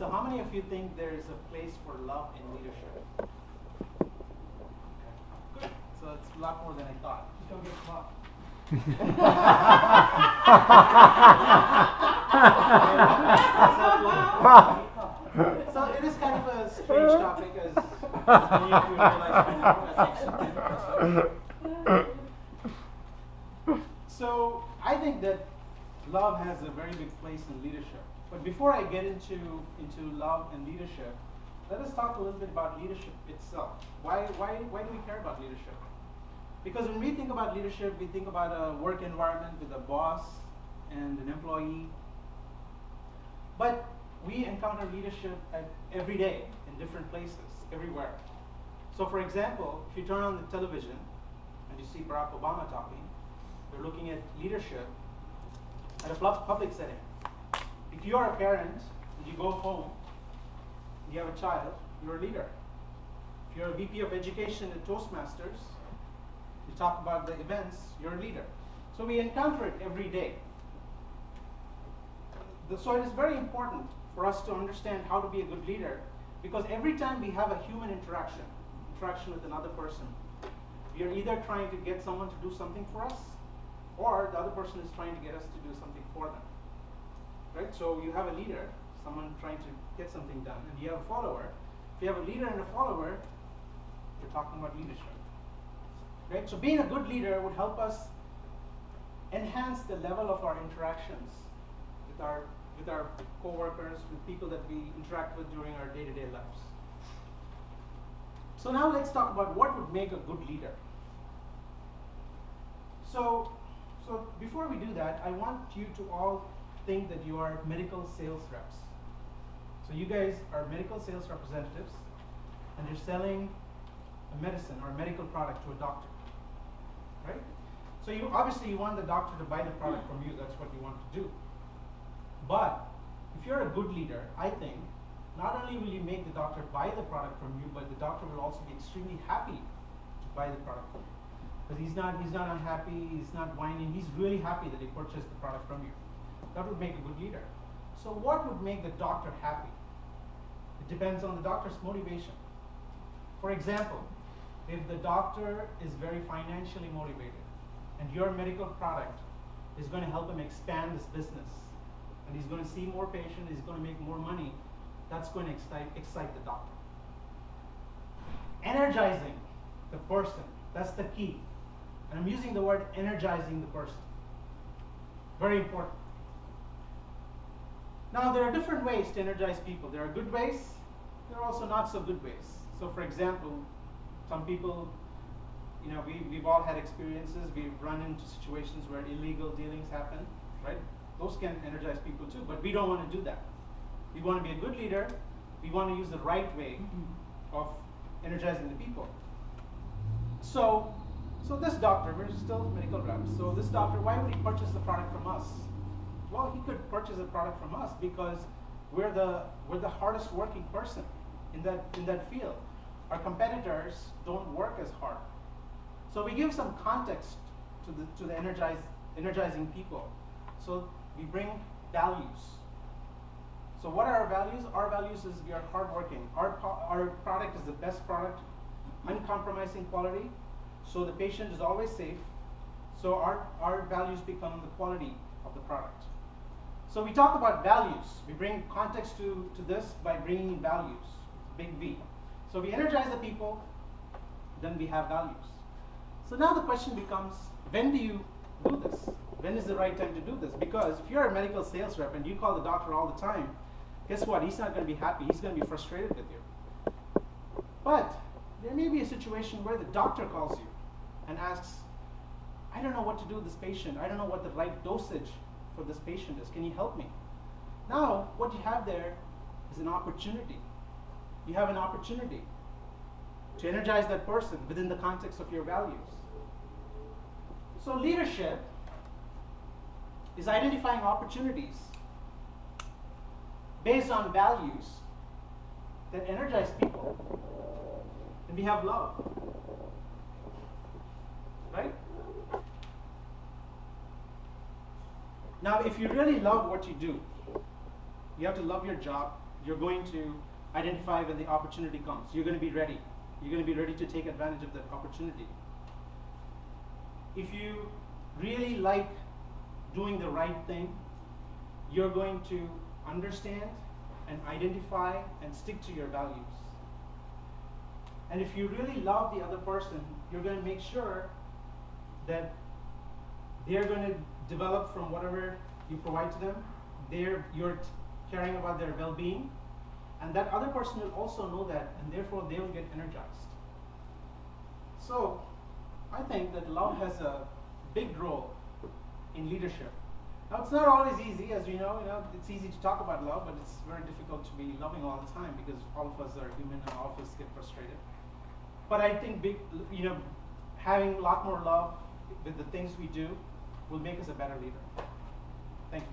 So how many of you think there is a place for love in leadership? Okay. Good. So it's a lot more than I thought. Just don't get caught. So it is kind of a strange topic, as many of you realize by now, as So I think that love has a very big place in leadership. But before I get into love and leadership, let us talk a little bit about leadership itself. Why do we care about leadership? Because when we think about leadership, we think about a work environment with a boss and an employee. But we encounter leadership every day in different places, everywhere. So for example, if you turn on the television and you see Barack Obama talking, you're looking at leadership at a public setting. If you are a parent and you go home, and you have a child, you're a leader. If you're a VP of Education at Toastmasters, you talk about the events, you're a leader. So we encounter it every day. So it is very important for us to understand how to be a good leader, because every time we have a human interaction with another person, we are either trying to get someone to do something for us, or the other person is trying to get us to do something for them. Right? So you have a leader, someone trying to get something done, and you have a follower. If you have a leader and a follower, you're talking about leadership. Right? So being a good leader would help us enhance the level of our interactions with our co-workers, with people that we interact with during our day-to-day lives. So now let's talk about what would make a good leader. So before we do that, I want you to all think that you are medical sales reps. So you guys are medical sales representatives, and you're selling a medicine or a medical product to a doctor, right? So you want the doctor to buy the product from you. That's what you want to do. But if you're a good leader, I think not only will you make the doctor buy the product from you, but the doctor will also be extremely happy to buy the product from you. Because he's not unhappy, he's not whining, he's really happy that he purchased the product from you. That would make a good leader. So what would make the doctor happy? It depends on the doctor's motivation. For example, if the doctor is very financially motivated and your medical product is going to help him expand his business, and he's going to see more patients, he's going to make more money, that's going to excite the doctor. Energizing the person, that's the key. And I'm using the word energizing the person. Very important. Now, there are different ways to energize people. There are good ways, there are also not so good ways. So for example, some people, we've all had experiences, we've run into situations where illegal dealings happen, right? Those can energize people too, but we don't want to do that. We want to be a good leader. We want to use the right way of energizing the people. So this doctor, we're still medical reps. So this doctor, why would he purchase the product from us? Well, he could purchase a product from us because we're the hardest working person in that field. Our competitors don't work as hard. So we give some context to the energizing people. So we bring values. So what are our values? Our values is we are hardworking. Our product is the best product, uncompromising quality. So the patient is always safe. So our values become the quality of the product. So we talk about values. We bring context to this by bringing values, big V. So we energize the people, then we have values. So now the question becomes, when do you do this? When is the right time to do this? Because if you're a medical sales rep and you call the doctor all the time, guess what? He's not going to be happy. He's going to be frustrated with you. But there may be a situation where the doctor calls you and asks, I don't know what to do with this patient. I don't know what the right dosage for this patient is. Can you help me? Now, what you have there is an opportunity. You have an opportunity to energize that person within the context of your values. So leadership is identifying opportunities based on values that energize people. And we have love. Right? Now, if you really love what you do, you have to love your job, You're going to identify when the opportunity comes. You're going to be ready. You're going to be ready to take advantage of that opportunity. If you really like doing the right thing, you're going to understand and identify and stick to your values. And if you really love the other person, you're going to make sure that they're going to develop from whatever you provide to them. You're caring about their well-being, and that other person will also know that, and therefore they will get energized. So I think that love has a big role in leadership. Now, it's not always easy, as we know. It's easy to talk about love, but it's very difficult to be loving all the time, because all of us are human and all of us get frustrated. But I think having a lot more love with the things we do will make us a better leader. Thank you.